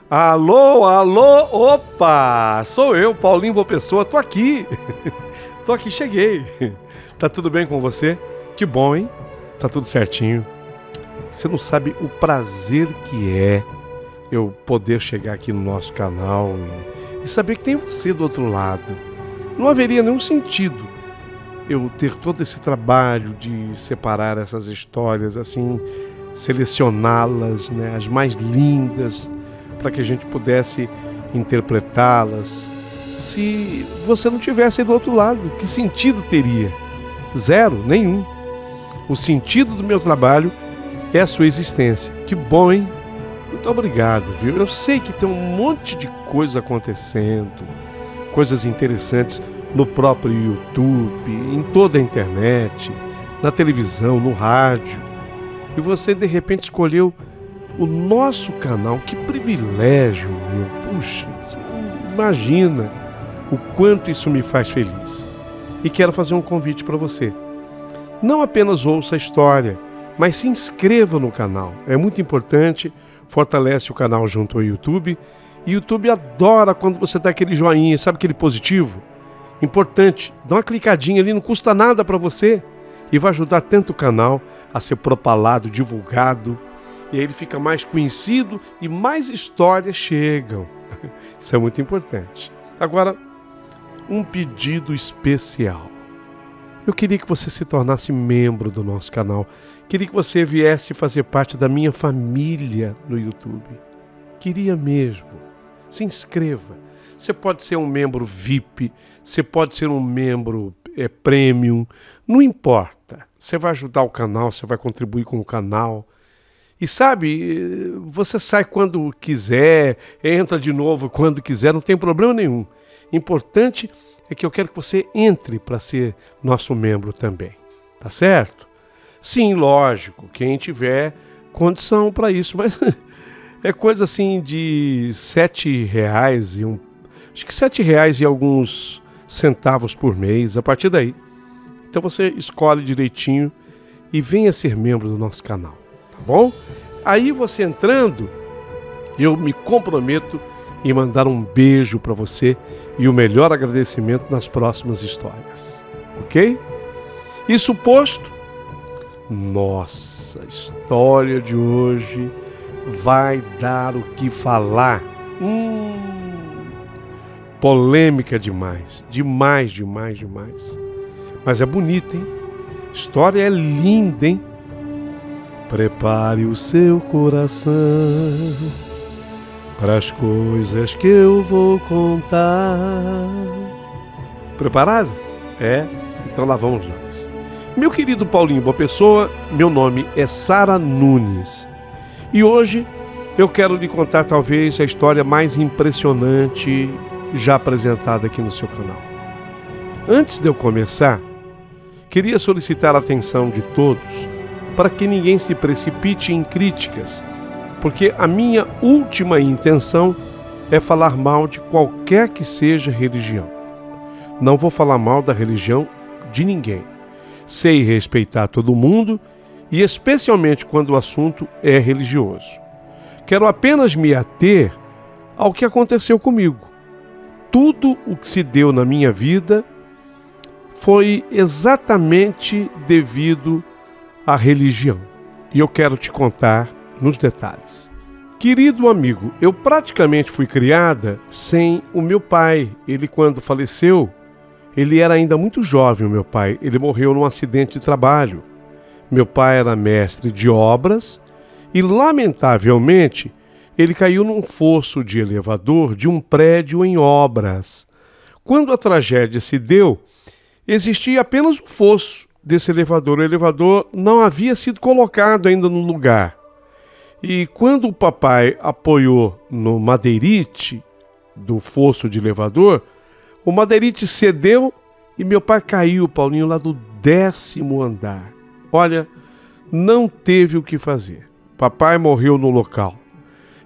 Alô, alô, opa! Sou eu, Paulinho Boa Pessoa, tô aqui. Tô aqui, cheguei. Tá tudo bem com você? Que bom, hein? Tá tudo certinho. Você não sabe o prazer que é eu poder chegar aqui no nosso canal e saber que tem você do outro lado. Não haveria nenhum sentido eu ter todo esse trabalho de separar essas histórias, assim, selecioná-las, né, as mais lindas, para que a gente pudesse interpretá-las. Se você não tivesse aí do outro lado, que sentido teria? Zero, nenhum. O sentido do meu trabalho é a sua existência. Que bom, hein? Muito obrigado, viu? Eu sei que tem um monte de coisa acontecendo, coisas interessantes no próprio YouTube, em toda a internet, na televisão, no rádio. E você, de repente, escolheu o nosso canal. Que privilégio, meu. Puxa, você não imagina o quanto isso me faz feliz. E quero fazer um convite para você. Não apenas ouça a história, mas se inscreva no canal. É muito importante, fortalece o canal junto ao YouTube. E o YouTube adora quando você dá aquele joinha, sabe, aquele positivo? Importante, dá uma clicadinha ali, não custa nada para você. E vai ajudar tanto o canal a ser propalado, divulgado. E aí ele fica mais conhecido e mais histórias chegam. Isso é muito importante. Agora, um pedido especial. Eu queria que você se tornasse membro do nosso canal. Queria que você viesse fazer parte da minha família no YouTube. Queria mesmo. Se inscreva. Você pode ser um membro VIP, você pode ser um membro premium, não importa. Você vai ajudar o canal, você vai contribuir com o canal. E sabe, você sai quando quiser, entra de novo quando quiser, não tem problema nenhum. Importante é que eu quero que você entre para ser nosso membro também, tá certo? Sim, lógico, quem tiver condição para isso, mas é coisa assim de R$7 acho que R$7 e alguns centavos por mês, a partir daí. Então você escolhe direitinho e venha ser membro do nosso canal, tá bom? Aí você entrando, eu me comprometo em mandar um beijo para você e o melhor agradecimento nas próximas histórias, ok? Isso posto, nossa, a história de hoje vai dar o que falar. Polêmica demais, demais. Mas é bonita, hein? História é linda, hein? Prepare o seu coração para as coisas que eu vou contar. Preparado? É? Então lá vamos nós. Meu querido Paulinho Boa Pessoa, meu nome é Sara Nunes. E hoje eu quero lhe contar talvez a história mais impressionante já apresentada aqui no seu canal. Antes de eu começar, queria solicitar a atenção de todos para que ninguém se precipite em críticas, porque a minha última intenção é falar mal de qualquer que seja religião. Não vou falar mal da religião de ninguém. Sei respeitar todo mundo e especialmente quando o assunto é religioso. Quero apenas me ater ao que aconteceu comigo. Tudo o que se deu na minha vida foi exatamente devido à religião. E eu quero te contar nos detalhes. Querido amigo, eu praticamente fui criada sem o meu pai. Ele, quando faleceu, ele era ainda muito jovem, o meu pai. Ele morreu num acidente de trabalho. Meu pai era mestre de obras e, lamentavelmente, ele caiu num fosso de elevador de um prédio em obras. Quando a tragédia se deu, existia apenas um fosso desse elevador. O elevador não havia sido colocado ainda no lugar. E quando o papai apoiou no madeirite do fosso de elevador, o madeirite cedeu e meu pai caiu, Paulinho, lá do 10º andar. Olha, não teve o que fazer. Papai morreu no local.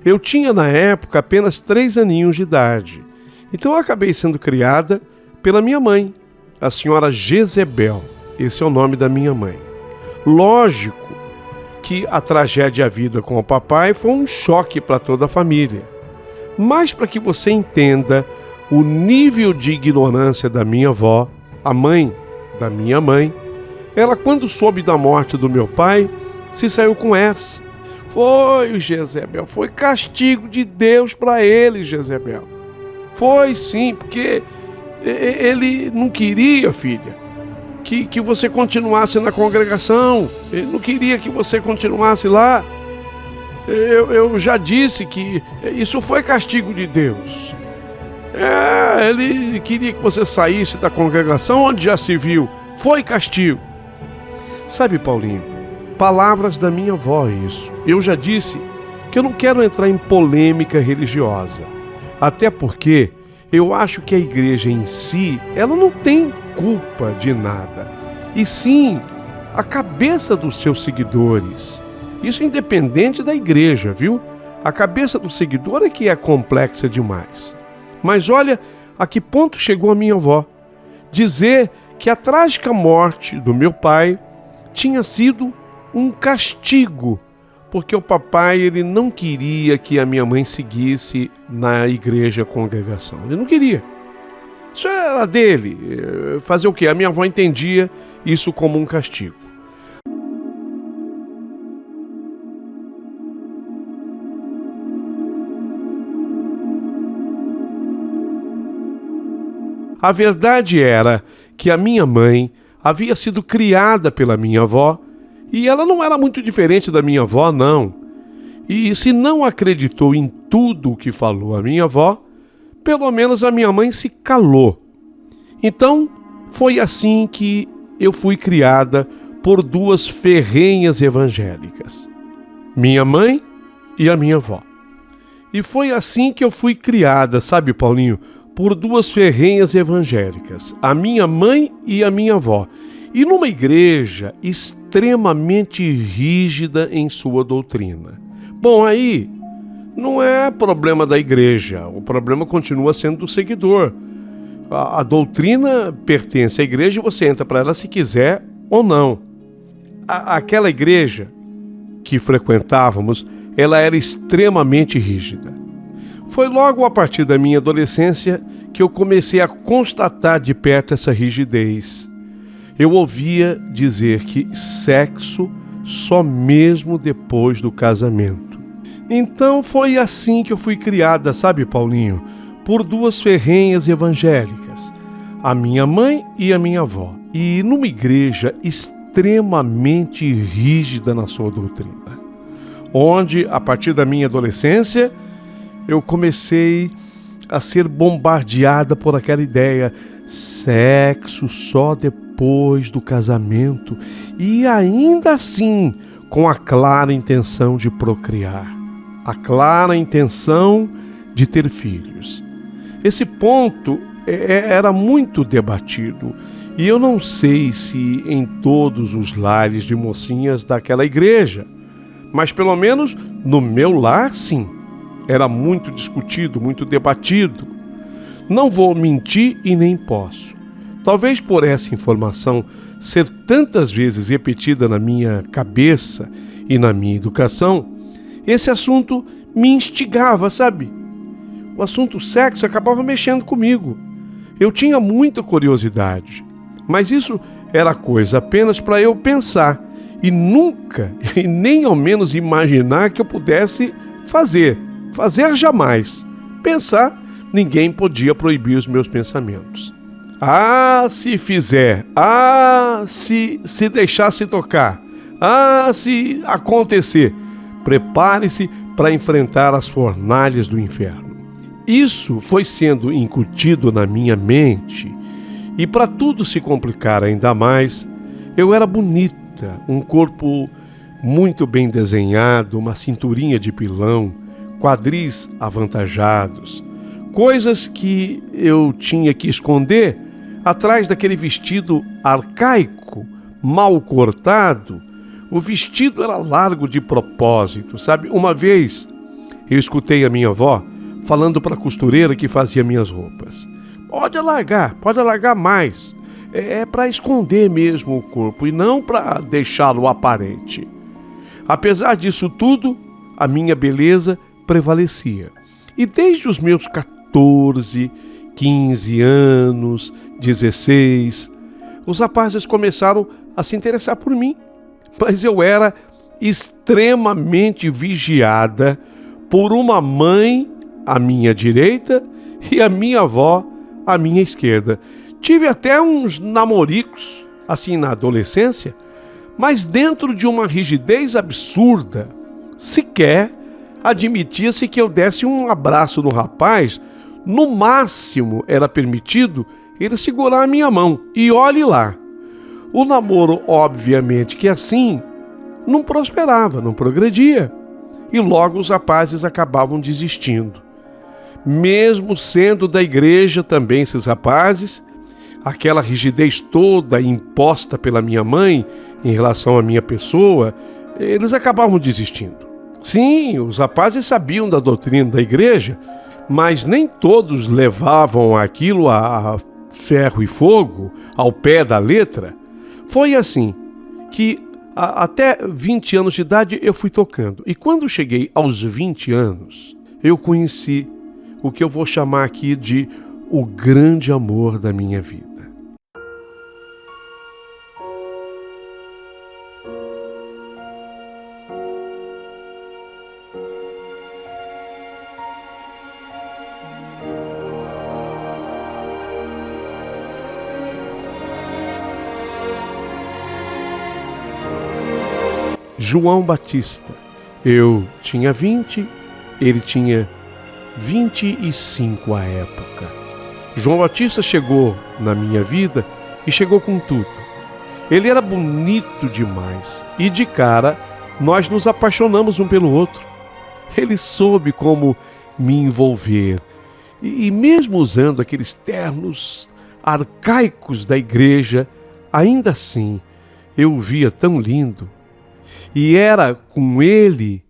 Eu tinha, na época, apenas 3 aninhos de idade. Então eu acabei sendo criada pela minha mãe, a senhora Jezebel. Esse é o nome da minha mãe. Lógico que a tragédia à vida com o papai foi um choque para toda a família. Mas para que você entenda o nível de ignorância da minha avó, a mãe da minha mãe, ela, quando soube da morte do meu pai, se saiu com essa. Foi, Jezebel, foi castigo de Deus para ele, Jezebel. Foi sim, porque ele não queria, filha, que você continuasse na congregação. Ele não queria que você continuasse lá. Eu já disse que isso foi castigo de Deus. Ele queria que você saísse da congregação onde já se viu. Foi castigo. Sabe, Paulinho, palavras da minha avó isso. Eu já disse que eu não quero entrar em polêmica religiosa. Até porque eu acho que a igreja em si, ela não tem culpa de nada. E sim, a cabeça dos seus seguidores. Isso independente da igreja, viu? A cabeça do seguidor é que é complexa demais. Mas olha a que ponto chegou a minha avó. Dizer que a trágica morte do meu pai tinha sido um castigo, porque o papai ele não queria que a minha mãe seguisse na igreja congregação. Ele não queria. Isso era dele. Fazer o quê? A minha avó entendia isso como um castigo. A verdade era que a minha mãe havia sido criada pela minha avó e ela não era muito diferente da minha avó, não. E se não acreditou em tudo o que falou a minha avó, pelo menos a minha mãe se calou. Então, foi assim que eu fui criada por duas ferrenhas evangélicas, minha mãe e a minha avó. E foi assim que eu fui criada, sabe, Paulinho? Por duas ferrenhas evangélicas, a minha mãe e a minha avó, e numa igreja extremamente rígida em sua doutrina. Bom, aí não é problema da igreja, o problema continua sendo do seguidor. A doutrina pertence à igreja e você entra para ela se quiser ou não. Aquela igreja que frequentávamos, ela era extremamente rígida. Foi logo a partir da minha adolescência que eu comecei a constatar de perto essa rigidez. Eu ouvia dizer que sexo só mesmo depois do casamento. Então foi assim que eu fui criada, sabe, Paulinho? Por duas ferrenhas evangélicas, a minha mãe e a minha avó. E numa igreja extremamente rígida na sua doutrina. Onde, a partir da minha adolescência, eu comecei a ser bombardeada por aquela ideia, sexo só depois do casamento e ainda assim com a clara intenção de procriar, a clara intenção de ter filhos. Esse ponto era muito debatido e eu não sei se em todos os lares de mocinhas daquela igreja, mas pelo menos no meu lar, sim. Era muito discutido, muito debatido. Não vou mentir e nem posso. Talvez por essa informação ser tantas vezes repetida na minha cabeça e na minha educação, esse assunto me instigava, sabe? O assunto sexo acabava mexendo comigo. Eu tinha muita curiosidade, mas isso era coisa apenas para eu pensar e nunca, e nem ao menos imaginar que eu pudesse fazer. Fazer jamais. Pensar, ninguém podia proibir os meus pensamentos. Ah, se fizer. Ah, se deixasse tocar. Ah, se acontecer. Prepare-se para enfrentar as fornalhas do inferno. Isso foi sendo incutido na minha mente. E para tudo se complicar ainda mais, eu era bonita, um corpo muito bem desenhado, uma cinturinha de pilão, quadris avantajados, coisas que eu tinha que esconder atrás daquele vestido arcaico, mal cortado. O vestido era largo de propósito, sabe? Uma vez eu escutei a minha avó falando para a costureira que fazia minhas roupas. Pode alargar mais. É para esconder mesmo o corpo e não para deixá-lo aparente. Apesar disso tudo, a minha beleza prevalecia. E desde os meus 14, 15 anos, 16, os rapazes começaram a se interessar por mim. Mas eu era extremamente vigiada por uma mãe à minha direita e a minha avó à minha esquerda. Tive até uns namoricos, assim, na adolescência, mas dentro de uma rigidez absurda. Sequer admitia-se que eu desse um abraço no rapaz. No máximo era permitido ele segurar a minha mão. E olhe lá, o namoro, obviamente que assim, não prosperava, não progredia. E logo os rapazes acabavam desistindo. Mesmo sendo da igreja também esses rapazes, aquela rigidez toda imposta pela minha mãe em relação à minha pessoa, eles acabavam desistindo. Sim, os rapazes sabiam da doutrina da igreja, mas nem todos levavam aquilo a ferro e fogo, ao pé da letra. Foi assim que até 20 anos de idade eu fui tocando. E quando cheguei aos 20 anos, eu conheci o que eu vou chamar aqui de o grande amor da minha vida. João Batista. Eu tinha 20, ele tinha 25 à época. João Batista chegou na minha vida e chegou com tudo. Ele era bonito demais e de cara nós nos apaixonamos um pelo outro. Ele soube como me envolver e mesmo usando aqueles ternos arcaicos da igreja, ainda assim eu o via tão lindo. E era com ele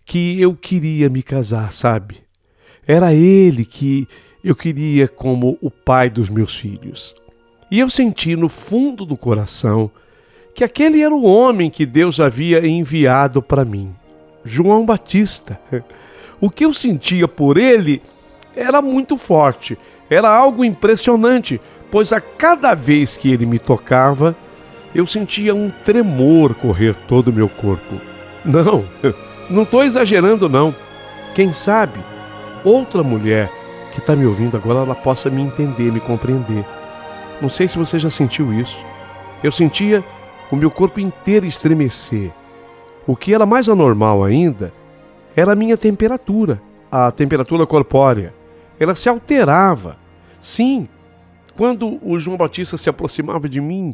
que eu queria me casar, sabe? Era ele que eu queria como o pai dos meus filhos. E eu senti no fundo do coração que aquele era o homem que Deus havia enviado para mim, João Batista. O que eu sentia por ele era muito forte, era algo impressionante, pois a cada vez que ele me tocava, eu sentia um tremor correr todo o meu corpo. Não estou exagerando não. Quem sabe, outra mulher que está me ouvindo agora, ela possa me entender, me compreender. Não sei se você já sentiu isso. Eu sentia o meu corpo inteiro estremecer. O que era mais anormal ainda era a minha temperatura, a temperatura corpórea. Ela se alterava. Sim, quando o João Batista se aproximava de mim,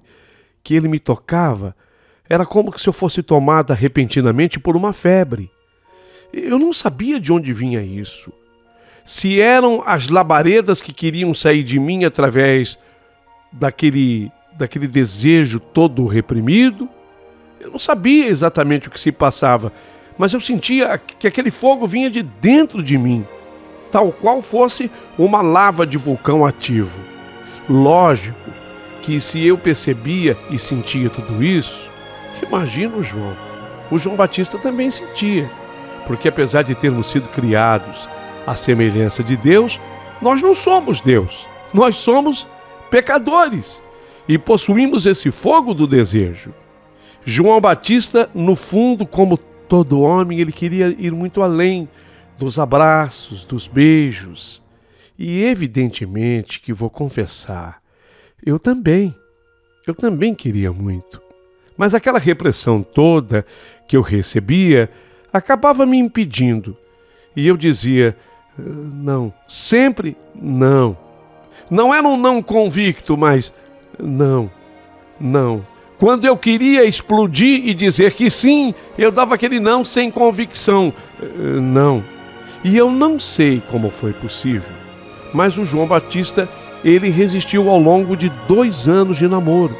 que ele me tocava, era como se eu fosse tomada repentinamente por uma febre. Eu não sabia de onde vinha isso. Se eram as labaredas que queriam sair de mim através daquele desejo todo reprimido, eu não sabia exatamente o que se passava, mas eu sentia que aquele fogo vinha de dentro de mim, tal qual fosse uma lava de vulcão ativo. Lógico que se eu percebia e sentia tudo isso, imagina o João Batista também sentia, porque apesar de termos sido criados à semelhança de Deus, nós não somos Deus, nós somos pecadores e possuímos esse fogo do desejo. João Batista, no fundo, como todo homem, ele queria ir muito além dos abraços, dos beijos. E evidentemente que vou confessar, eu também queria muito. Mas aquela repressão toda que eu recebia acabava me impedindo. E eu dizia, não, sempre não. Não era um não convicto, mas não. Quando eu queria explodir e dizer que sim, eu dava aquele não sem convicção. Não. E eu não sei como foi possível, mas o João Batista, ele resistiu ao longo de 2 anos de namoro.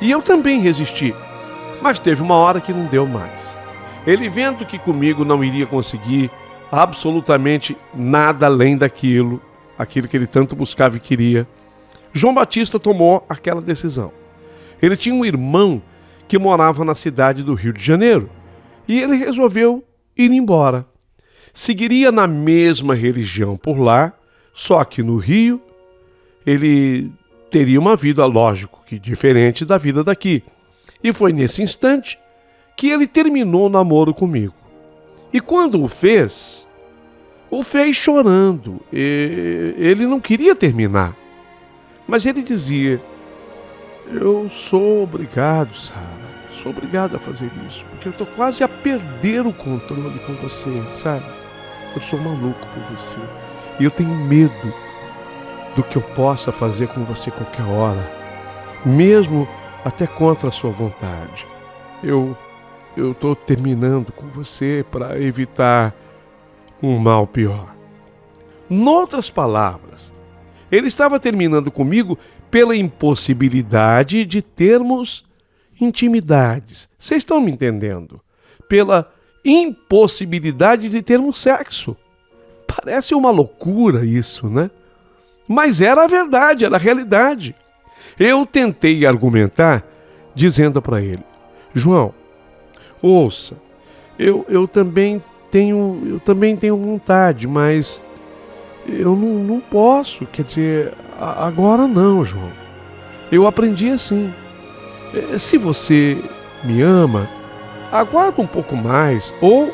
E eu também resisti, mas teve uma hora que não deu mais. Ele, vendo que comigo não iria conseguir absolutamente nada além daquilo que ele tanto buscava e queria, João Batista tomou aquela decisão. Ele tinha um irmão que morava na cidade do Rio de Janeiro e ele resolveu ir embora. seguiria na mesma religião por lá, só que no Rio ele teria uma vida, lógico, que diferente da vida daqui. E foi nesse instante que ele terminou o namoro comigo. E quando o fez chorando. Ele não queria terminar. Mas ele dizia: eu sou obrigado, Sara. Sou obrigado a fazer isso. Porque eu estou quase a perder o controle com você, sabe? Eu sou maluco por você. E eu tenho medo do que eu possa fazer com você qualquer hora. Mesmo até contra a sua vontade. Eu estou terminando com você para evitar um mal pior. Noutras palavras, ele estava terminando comigo pela impossibilidade de termos intimidades. Vocês estão me entendendo? Pela impossibilidade de termos sexo. Parece uma loucura isso, né? Mas era a verdade, era a realidade. Eu tentei argumentar dizendo para ele: João, ouça, eu também tenho vontade, mas eu não posso, quer dizer, agora não, João. Eu aprendi assim. Se você me ama, aguarda um pouco mais, ou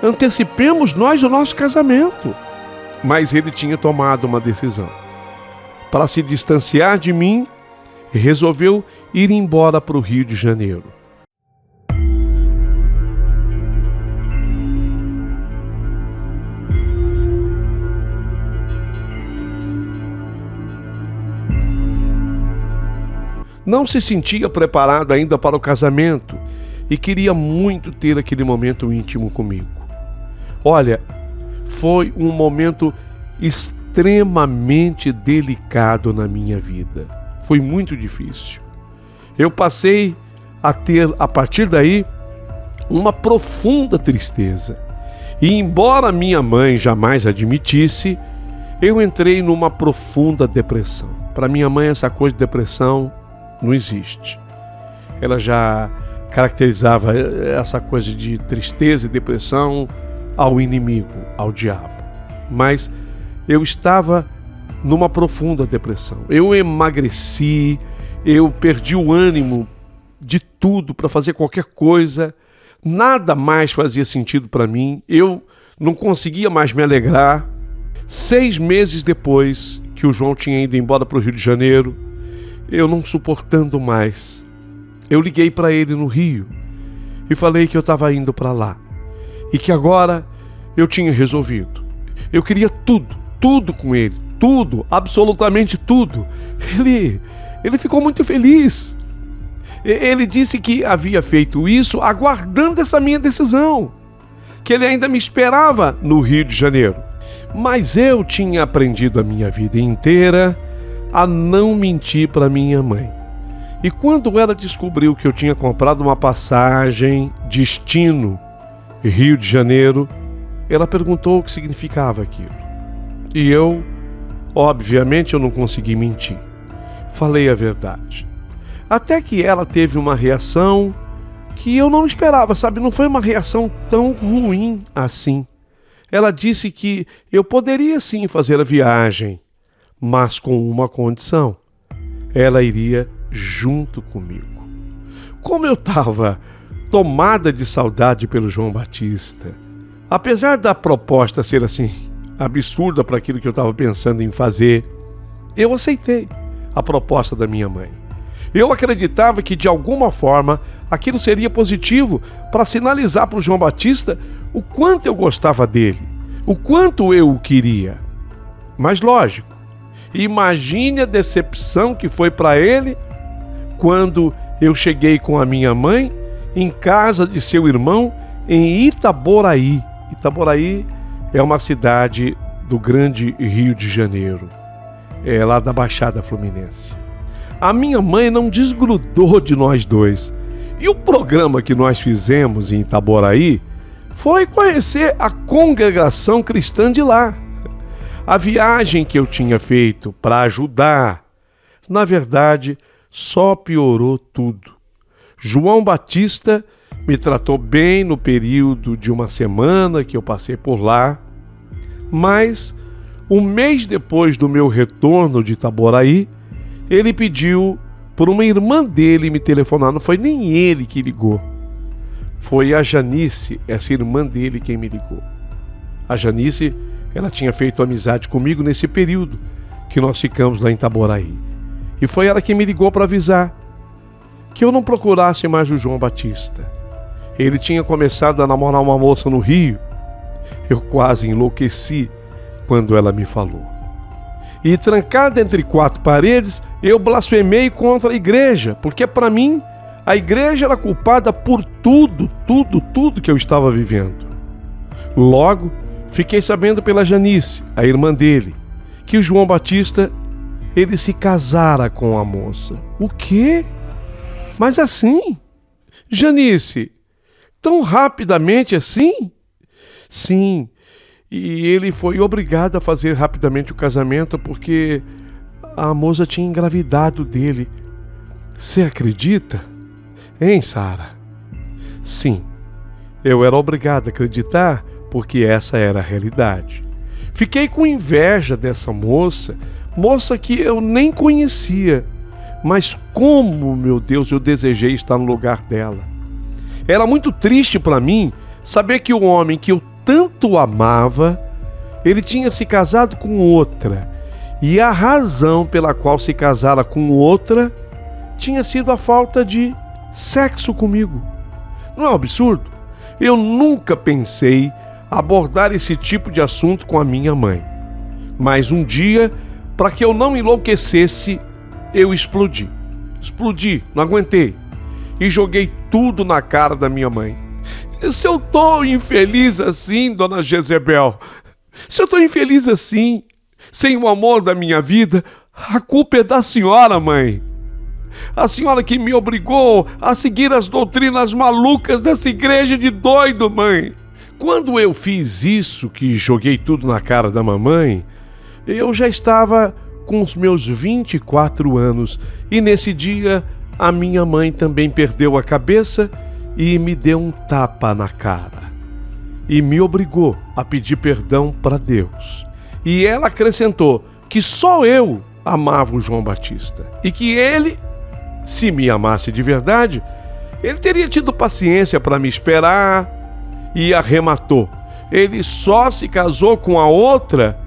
antecipemos nós o nosso casamento. Mas ele tinha tomado uma decisão. Para se distanciar de mim, resolveu ir embora para o Rio de Janeiro. Não se sentia preparado ainda para o casamento e queria muito ter aquele momento íntimo comigo. Olha, foi um momento extremamente delicado na minha vida. Foi muito difícil. Eu passei a ter, a partir daí, uma profunda tristeza. E embora minha mãe jamais admitisse, eu entrei numa profunda depressão. Para minha mãe, essa coisa de depressão não existe. Ela já caracterizava essa coisa de tristeza e depressão ao inimigo, ao diabo. Mas eu estava numa profunda depressão. Eu emagreci, eu perdi o ânimo de tudo para fazer qualquer coisa. Nada mais fazia sentido para mim. Eu não conseguia mais me alegrar. 6 meses depois que o João tinha ido embora para o Rio de Janeiro, eu não suportando mais, eu liguei para ele no Rio e falei que eu estava indo para lá e que agora eu tinha resolvido. Eu queria tudo com ele, tudo, absolutamente tudo. Ele ficou muito feliz. Ele disse que havia feito isso aguardando essa minha decisão, que ele ainda me esperava no Rio de Janeiro. Mas eu tinha aprendido a minha vida inteira a não mentir para minha mãe. E quando ela descobriu que eu tinha comprado uma passagem destino Rio de Janeiro, ela perguntou o que significava aquilo. E eu, obviamente, eu não consegui mentir. Falei a verdade. Até que ela teve uma reação que eu não esperava, sabe? Não foi uma reação tão ruim assim. Ela disse que eu poderia sim fazer a viagem, mas com uma condição: ela iria junto comigo. Como eu estava tomada de saudade pelo João Batista, apesar da proposta ser assim absurda para aquilo que eu estava pensando em fazer, eu aceitei a proposta da minha mãe. Eu acreditava que de alguma forma aquilo seria positivo para sinalizar para o João Batista o quanto eu gostava dele, o quanto eu o queria. Mas lógico, imagine a decepção que foi para ele quando eu cheguei com a minha mãe em casa de seu irmão em Itaboraí. Itaboraí é uma cidade do grande Rio de Janeiro, é lá da Baixada Fluminense. A minha mãe não desgrudou de nós dois. E o programa que nós fizemos em Itaboraí foi conhecer a congregação cristã de lá. A viagem que eu tinha feito para ajudar, na verdade, só piorou tudo. João Batista me tratou bem no período de uma semana que eu passei por lá, Mas, um mês depois do meu retorno de Itaboraí, ele pediu por uma irmã dele me telefonar. Não foi nem ele que ligou. Foi a Janice, essa irmã dele, quem me ligou. A Janice, ela tinha feito amizade comigo nesse período que nós ficamos lá em Itaboraí. E foi ela que me ligou para avisar que eu não procurasse mais o João Batista. Ele tinha começado a namorar uma moça no Rio. Eu quase enlouqueci quando ela me falou. E trancado entre quatro paredes, eu blasfemei contra a igreja, porque para mim a igreja era culpada por tudo que eu estava vivendo. Logo, fiquei sabendo pela Janice, a irmã dele, que o João Batista, ele se casara com a moça. O quê? Mas assim? Janice, tão rapidamente assim? Sim, e ele foi obrigado a fazer rapidamente o casamento porque a moça tinha engravidado dele. Você acredita? Hein, Sara? Sim, eu era obrigado a acreditar porque essa era a realidade. Fiquei com inveja dessa moça que eu nem conhecia, mas como, meu Deus, eu desejei estar no lugar dela. Era muito triste para mim saber que o homem que eu tanto amava, ele tinha se casado com outra, e a razão pela qual se casara com outra tinha sido a falta de sexo comigo. Não é um absurdo? Eu nunca pensei abordar esse tipo de assunto com a minha mãe. Mas um dia, para que eu não enlouquecesse, eu explodi. Explodi, não aguentei. E joguei tudo na cara da minha mãe. Se eu tô infeliz assim, dona Jezebel, se eu tô infeliz assim, sem o amor da minha vida, a culpa é da senhora, mãe. A senhora que me obrigou a seguir as doutrinas malucas dessa igreja de doido, mãe. Quando eu fiz isso, que joguei tudo na cara da mamãe, eu já estava com os meus 24 anos e nesse dia a minha mãe também perdeu a cabeça e me deu um tapa na cara. E me obrigou a pedir perdão para Deus. E ela acrescentou que só eu amava o João Batista e que ele, se me amasse de verdade, ele teria tido paciência para me esperar, e arrematou. Ele só se casou com a outra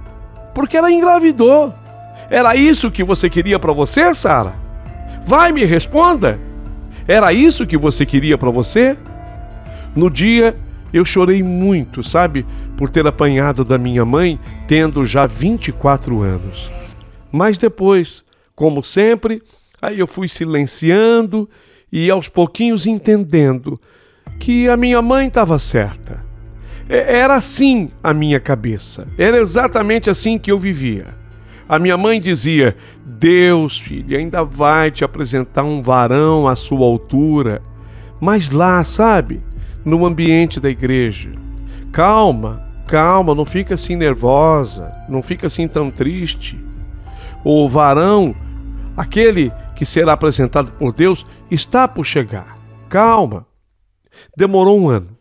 porque ela engravidou. Era isso que você queria para você, Sara? Vai, me responda. Era isso que você queria para você? No dia, eu chorei muito, sabe? Por ter apanhado da minha mãe, tendo já 24 anos. Mas depois, como sempre, aí eu fui silenciando e aos pouquinhos entendendo que a minha mãe estava certa. Era assim a minha cabeça. Era exatamente assim que eu vivia. A minha mãe dizia: Deus, filho, ainda vai te apresentar um varão à sua altura. Mas lá, sabe, no ambiente da igreja. Calma, não fica assim nervosa, não fica assim tão triste. O varão, aquele que será apresentado por Deus, está por chegar. Calma. Demorou um ano.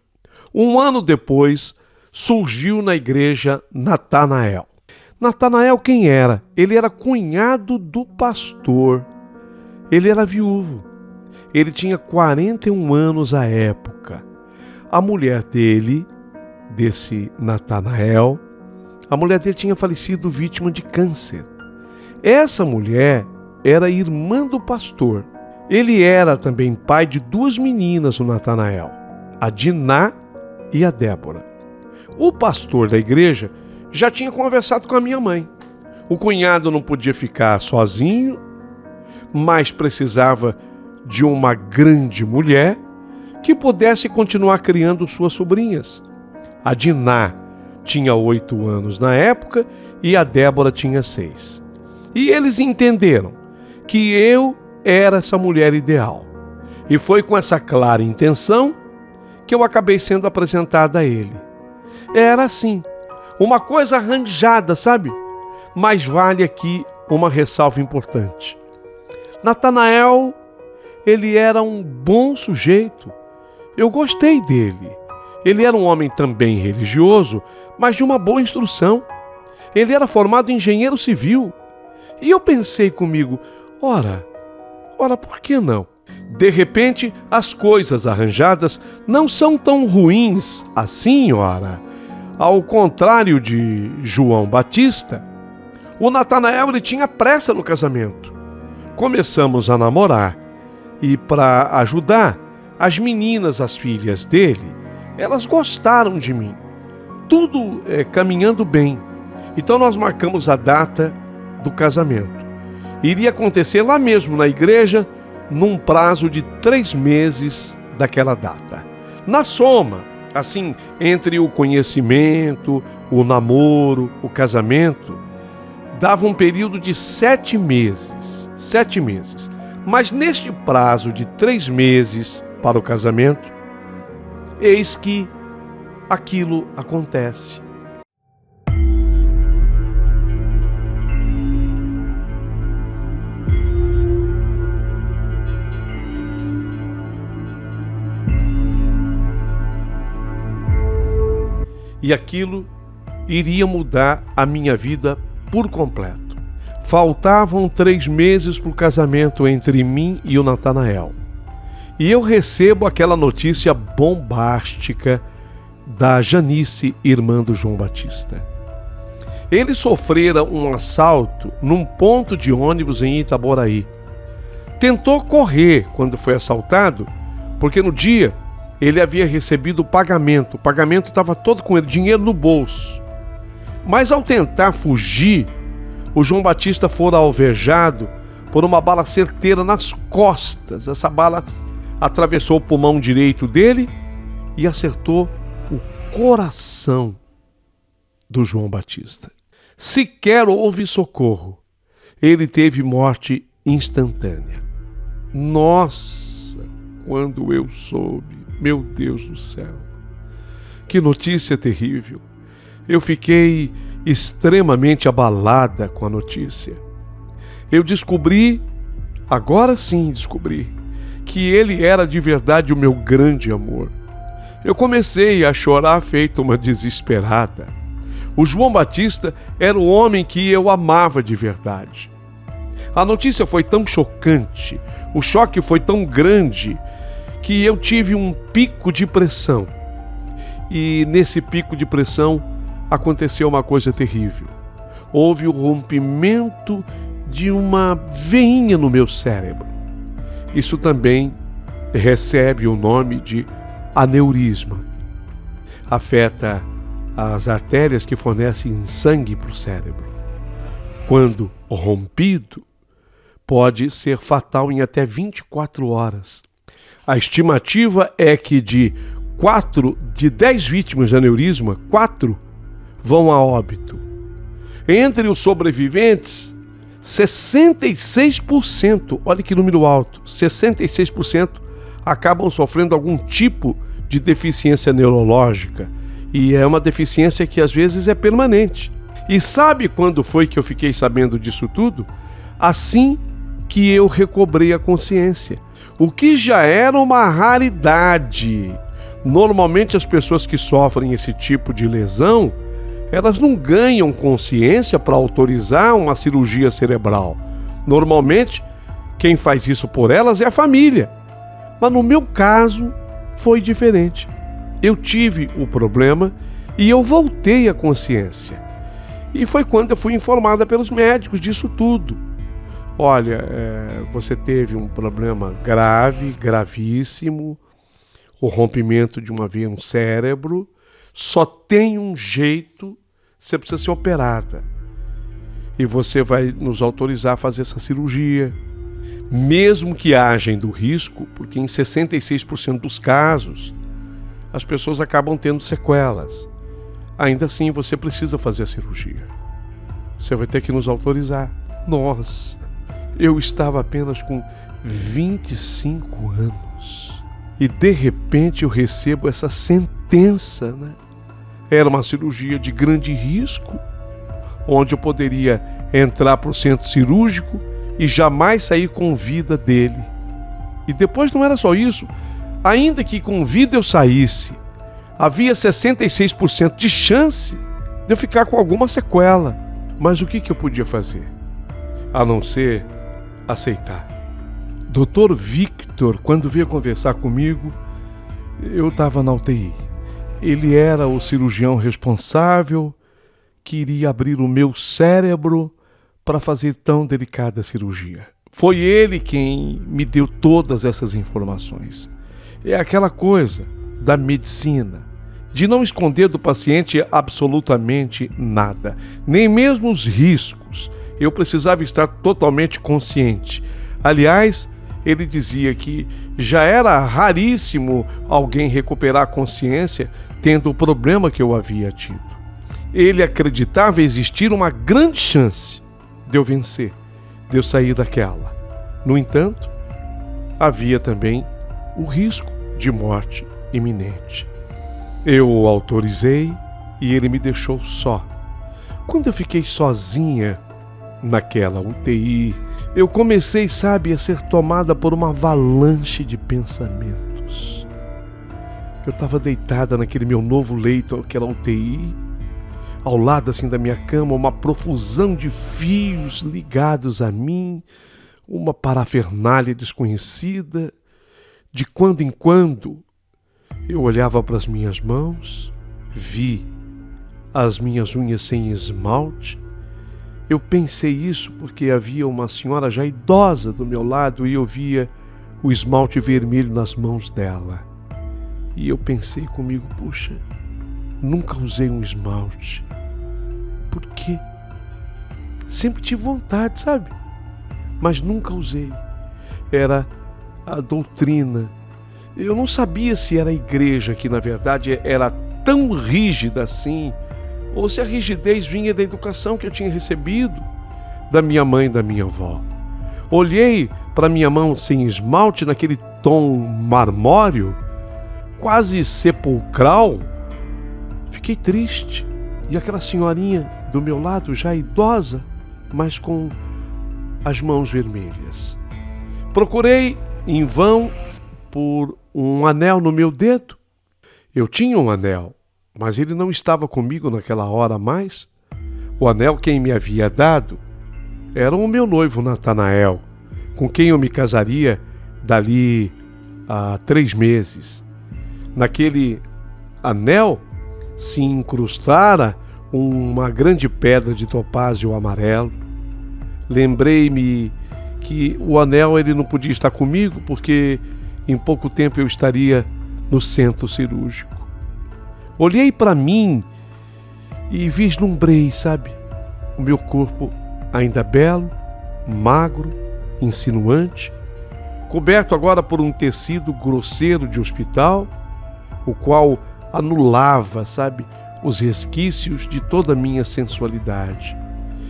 Um ano depois, surgiu na igreja Natanael. Natanael quem era? Ele era cunhado do pastor. Ele era viúvo. Ele tinha 41 anos à época. A mulher dele, desse Natanael, a mulher dele tinha falecido vítima de câncer. Essa mulher era irmã do pastor. Ele era também pai de duas meninas, o Natanael, a Diná e a Débora. O pastor da igreja já tinha conversado com a minha mãe. O cunhado não podia ficar sozinho, mas precisava de uma grande mulher que pudesse continuar criando suas sobrinhas. A Diná tinha 8 anos na época e a Débora tinha 6. E eles entenderam que eu era essa mulher ideal. E foi com essa clara intenção que eu acabei sendo apresentada a ele. Era assim, uma coisa arranjada, sabe? Mas vale aqui uma ressalva importante. Natanael, ele era um bom sujeito. Eu gostei dele. Ele era um homem também religioso, mas de uma boa instrução. Ele era formado em engenheiro civil. E eu pensei comigo, ora, por que não? De repente, as coisas arranjadas não são tão ruins assim, ora. Ao contrário de João Batista, o Natanael ele tinha pressa no casamento. Começamos a namorar e, para ajudar, as meninas, as filhas dele, elas gostaram de mim. Tudo caminhando bem. Então nós marcamos a data do casamento. Iria acontecer lá mesmo na igreja, num prazo de 3 meses daquela data. Na soma, assim, entre o conhecimento, o namoro, o casamento, dava um período de 7 meses. 7 meses. Mas neste prazo de 3 meses para o casamento, eis que aquilo acontece. E aquilo iria mudar a minha vida por completo. Faltavam 3 meses para o casamento entre mim e o Natanael. E eu recebo aquela notícia bombástica da Janice, irmã do João Batista. Ele sofrera um assalto num ponto de ônibus em Itaboraí. Tentou correr quando foi assaltado, porque no dia ele havia recebido o pagamento estava todo com ele, dinheiro no bolso. Mas ao tentar fugir, o João Batista fora alvejado por uma bala certeira nas costas. Essa bala atravessou o pulmão direito dele e acertou o coração do João Batista. Sequer houve socorro. Ele teve morte instantânea. Nossa, quando eu soube, meu Deus do céu, que notícia terrível. Eu fiquei extremamente abalada com a notícia. Eu descobri, agora sim descobri, que ele era de verdade o meu grande amor. Eu comecei a chorar feito uma desesperada. O João Batista era o homem que eu amava de verdade. A notícia foi tão chocante, o choque foi tão grande, que eu tive um pico de pressão. E nesse pico de pressão aconteceu uma coisa terrível. Houve o rompimento de uma veinha no meu cérebro. Isso também recebe o nome de aneurisma. Afeta as artérias que fornecem sangue para o cérebro. Quando rompido, pode ser fatal em até 24 horas. A estimativa é que de 10 vítimas de aneurisma, 4 vão a óbito. Entre os sobreviventes, 66%, olha que número alto, 66% acabam sofrendo algum tipo de deficiência neurológica. E é uma deficiência que às vezes é permanente. E sabe quando foi que eu fiquei sabendo disso tudo? Assim que eu recobrei a consciência. O que já era uma raridade. Normalmente as pessoas que sofrem esse tipo de lesão, elas não ganham consciência para autorizar uma cirurgia cerebral. Normalmente, quem faz isso por elas é a família. Mas no meu caso, foi diferente. Eu tive o problema e eu voltei à consciência. E foi quando eu fui informada pelos médicos disso tudo. Olha, você teve um problema grave, gravíssimo, o rompimento de uma veia no cérebro, só tem um jeito, você precisa ser operada. E você vai nos autorizar a fazer essa cirurgia. Mesmo que haja do risco, porque em 66% dos casos, as pessoas acabam tendo sequelas. Ainda assim, você precisa fazer a cirurgia. Você vai ter que nos autorizar. Nossa, eu estava apenas com 25 anos. E de repente eu recebo essa sentença, né? Era uma cirurgia de grande risco, onde eu poderia entrar para o centro cirúrgico e jamais sair com vida dele. E depois não era só isso, ainda que com vida eu saísse, Havia 66% de chance de eu ficar com alguma sequela. Mas o que eu podia fazer? A não ser aceitar. Dr. Victor, quando veio conversar comigo, eu estava na UTI. Ele era o cirurgião responsável que iria abrir o meu cérebro para fazer tão delicada cirurgia. Foi ele quem me deu todas essas informações. É aquela coisa da medicina, de não esconder do paciente absolutamente nada, nem mesmo os riscos. Eu precisava estar totalmente consciente. Aliás, ele dizia que já era raríssimo alguém recuperar a consciência tendo o problema que eu havia tido. Ele acreditava existir uma grande chance de eu vencer, de eu sair daquela. No entanto, havia também o risco de morte iminente. Eu o autorizei e ele me deixou só. Quando eu fiquei sozinha naquela UTI, eu comecei, a ser tomada por uma avalanche de pensamentos. Eu estava deitada naquele meu novo leito, aquela UTI, ao lado da minha cama, uma profusão de fios ligados a mim, uma parafernália desconhecida. De quando em quando, eu olhava para as minhas mãos, vi as minhas unhas sem esmalte. Eu pensei isso porque havia uma senhora já idosa do meu lado e eu via o esmalte vermelho nas mãos dela. E eu pensei comigo, puxa, nunca usei um esmalte. Por quê? Sempre tive vontade, mas nunca usei. Era a doutrina. Eu não sabia se era a igreja que, na verdade, era tão rígida assim, ou se a rigidez vinha da educação que eu tinha recebido da minha mãe e da minha avó. Olhei para minha mão sem esmalte, naquele tom marmóreo, quase sepulcral. Fiquei triste. E aquela senhorinha do meu lado, já idosa, mas com as mãos vermelhas. Procurei em vão por um anel no meu dedo. Eu tinha um anel, mas ele não estava comigo naquela hora mais. O anel quem me havia dado era o meu noivo Natanael, com quem eu me casaria dali a 3 meses. Naquele anel se incrustara uma grande pedra de topázio amarelo. Lembrei-me que o anel ele não podia estar comigo porque em pouco tempo eu estaria no centro cirúrgico. Olhei para mim e vislumbrei, o meu corpo ainda belo, magro, insinuante, coberto agora por um tecido grosseiro de hospital, o qual anulava, os resquícios de toda a minha sensualidade.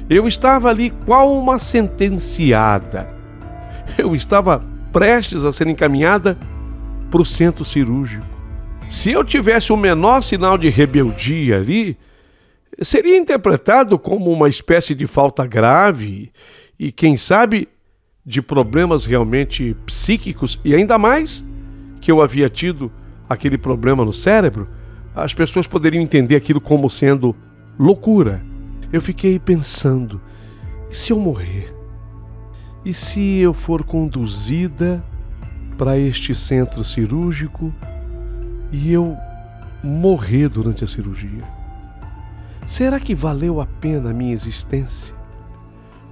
Eu estava ali qual uma sentenciada. Eu estava prestes a ser encaminhada para o centro cirúrgico. Se eu tivesse o menor sinal de rebeldia ali, seria interpretado como uma espécie de falta grave e, quem sabe, de problemas realmente psíquicos, e ainda mais que eu havia tido aquele problema no cérebro, as pessoas poderiam entender aquilo como sendo loucura. Eu fiquei pensando, e se eu morrer? E se eu for conduzida para este centro cirúrgico e eu morrer durante a cirurgia? Será que valeu a pena a minha existência?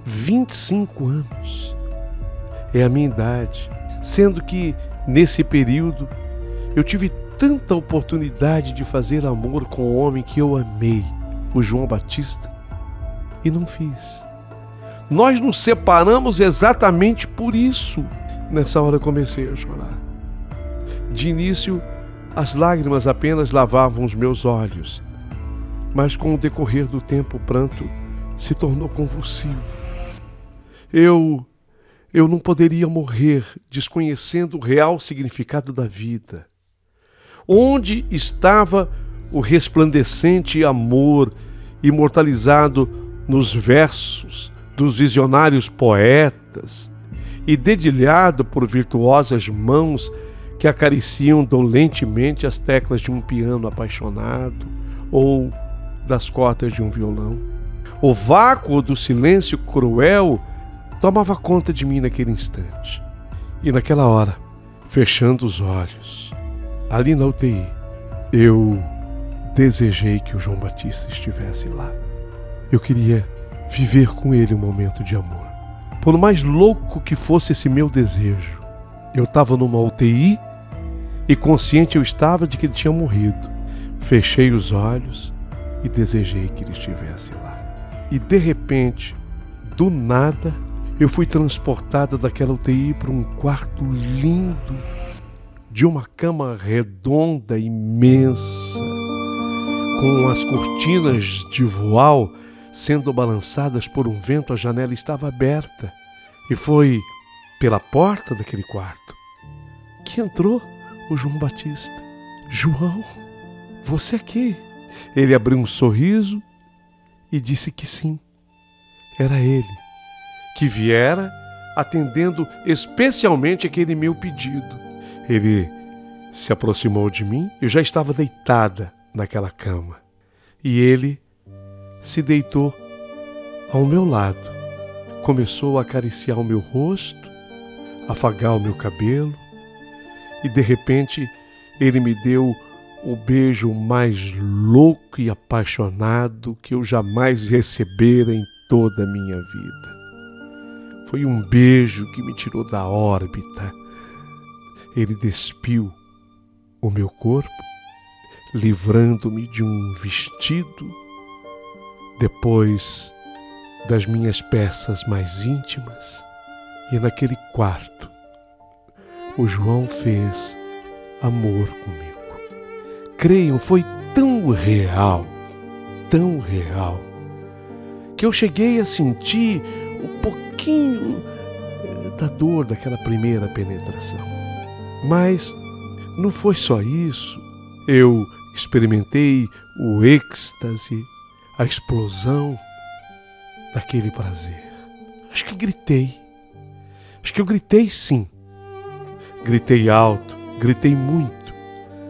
25 anos é a minha idade, sendo que nesse período eu tive tanta oportunidade de fazer amor com o homem que eu amei, o João Batista, e não fiz. Nós nos separamos exatamente por isso. Nessa hora eu comecei a chorar. De início, as lágrimas apenas lavavam os meus olhos, mas com o decorrer do tempo o pranto se tornou convulsivo. Eu não poderia morrer desconhecendo o real significado da vida. Onde estava o resplandecente amor imortalizado nos versos dos visionários poetas e dedilhado por virtuosas mãos que acariciam dolentemente as teclas de um piano apaixonado ou das cordas de um violão. O vácuo do silêncio cruel tomava conta de mim naquele instante. E naquela hora, fechando os olhos, ali na UTI, eu desejei que o João Batista estivesse lá. Eu queria viver com ele um momento de amor. Por mais louco que fosse esse meu desejo, eu estava numa UTI e consciente eu estava de que ele tinha morrido. Fechei os olhos e desejei que ele estivesse lá. E de repente, do nada, eu fui transportada daquela UTI para um quarto lindo, de uma cama redonda, imensa, com as cortinas de voal sendo balançadas por um vento. A janela estava aberta e foi pela porta daquele quarto que entrou o João Batista. João, você aqui? Ele abriu um sorriso e disse que sim, era ele, que viera atendendo especialmente aquele meu pedido. Ele se aproximou de mim, eu já estava deitada naquela cama, e ele se deitou ao meu lado, começou a acariciar o meu rosto, afagar o meu cabelo, e de repente ele me deu o beijo mais louco e apaixonado que eu jamais recebera em toda a minha vida. Foi um beijo que me tirou da órbita. Ele despiu o meu corpo, livrando-me de um vestido, depois das minhas peças mais íntimas, e naquele quarto o João fez amor comigo. Creiam, foi tão real, que eu cheguei a sentir um pouquinho da dor daquela primeira penetração. Mas não foi só isso. Eu experimentei o êxtase, a explosão daquele prazer. Acho que eu gritei sim. Gritei alto, gritei muito,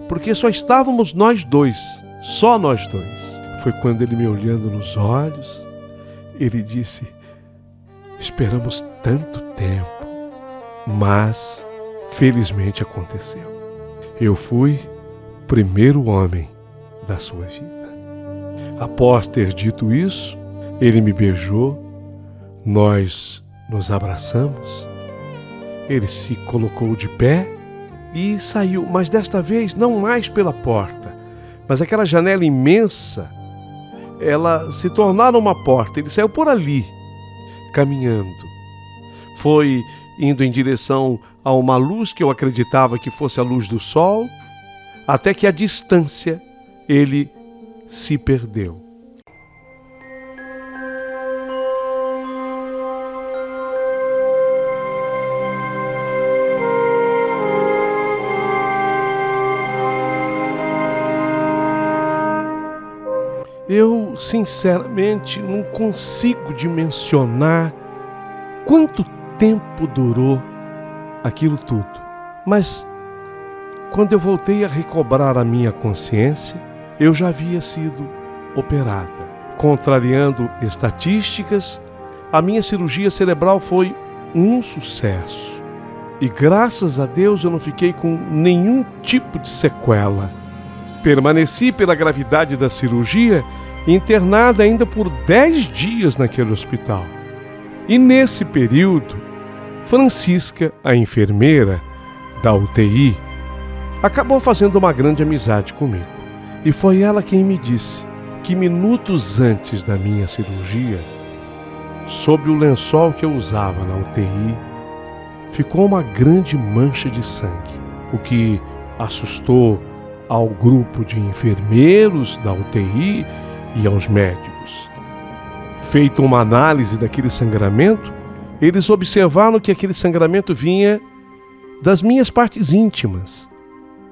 porque só estávamos nós dois, só nós dois. Foi quando ele, me olhando nos olhos, ele disse: esperamos tanto tempo, mas felizmente aconteceu. Eu fui o primeiro homem da sua vida. Após ter dito isso, ele me beijou, nós nos abraçamos, ele se colocou de pé e saiu, mas desta vez não mais pela porta, mas aquela janela imensa, ela se tornara uma porta. Ele saiu por ali, caminhando. Foi indo em direção a uma luz que eu acreditava que fosse a luz do sol, até que à distância ele se perdeu. Eu, sinceramente, não consigo dimensionar quanto tempo durou aquilo tudo. Mas, quando eu voltei a recobrar a minha consciência, eu já havia sido operada. Contrariando estatísticas, a minha cirurgia cerebral foi um sucesso. E graças a Deus eu não fiquei com nenhum tipo de sequela. Permaneci, pela gravidade da cirurgia, internada ainda por 10 dias naquele hospital. E nesse período, Francisca, a enfermeira da UTI, acabou fazendo uma grande amizade comigo. E foi ela quem me disse que minutos antes da minha cirurgia, sob o lençol que eu usava na UTI, ficou uma grande mancha de sangue, o que assustou ao grupo de enfermeiros da UTI e aos médicos. Feita uma análise daquele sangramento, eles observaram que aquele sangramento vinha das minhas partes íntimas.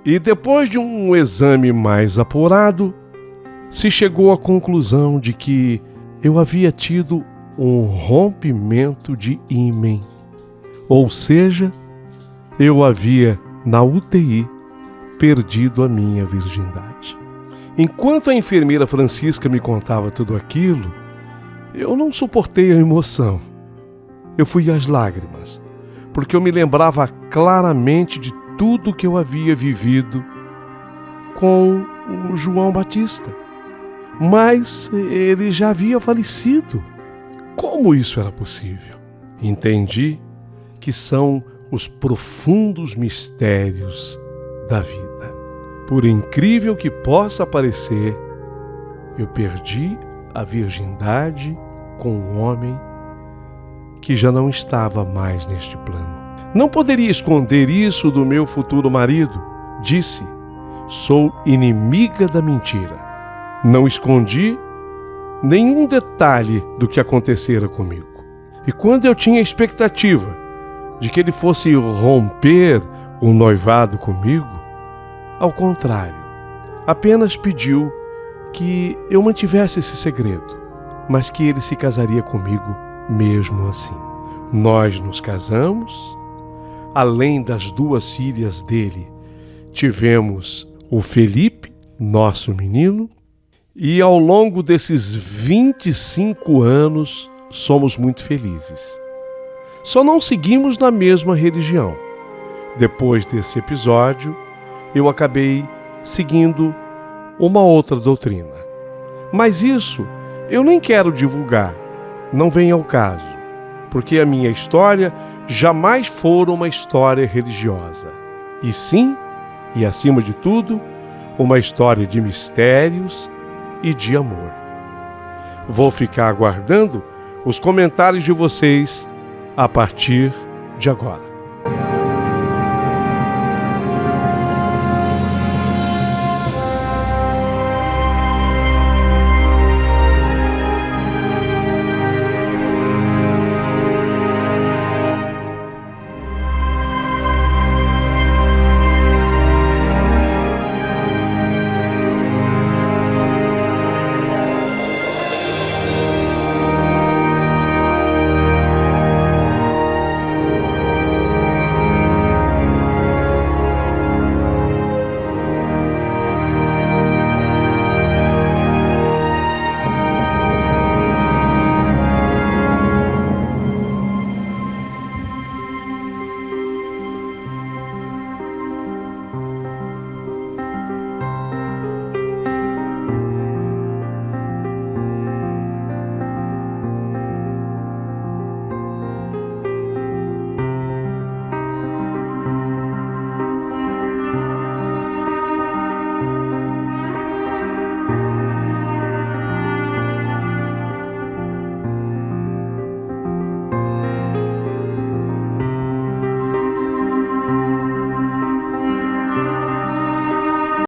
E depois de um exame mais apurado, se chegou à conclusão de que eu havia tido um rompimento de ímen. Ou seja, eu havia na UTI, perdido a minha virgindade. Enquanto a enfermeira Francisca me contava tudo aquilo, eu não suportei a emoção. Eu fui às lágrimas, porque eu me lembrava claramente de tudo que eu havia vivido com o João Batista. Mas ele já havia falecido. Como isso era possível? Entendi que são os profundos mistérios da vida. Por incrível que possa parecer, eu perdi a virgindade com um homem que já não estava mais neste plano. Não poderia esconder isso do meu futuro marido. Disse: sou inimiga da mentira. Não escondi nenhum detalhe do que acontecera comigo. E quando eu tinha expectativa de que ele fosse romper o noivado comigo, ao contrário, apenas pediu que eu mantivesse esse segredo, mas que ele se casaria comigo mesmo assim. Nós nos casamos, além das 2 filhas dele, tivemos o Felipe, nosso menino, e ao longo desses 25 anos somos muito felizes. Só não seguimos na mesma religião. Depois desse episódio, eu acabei seguindo uma outra doutrina. Mas isso eu nem quero divulgar, não vem ao caso, porque a minha história jamais foi uma história religiosa, e sim, e acima de tudo, uma história de mistérios e de amor. Vou ficar aguardando os comentários de vocês a partir de agora.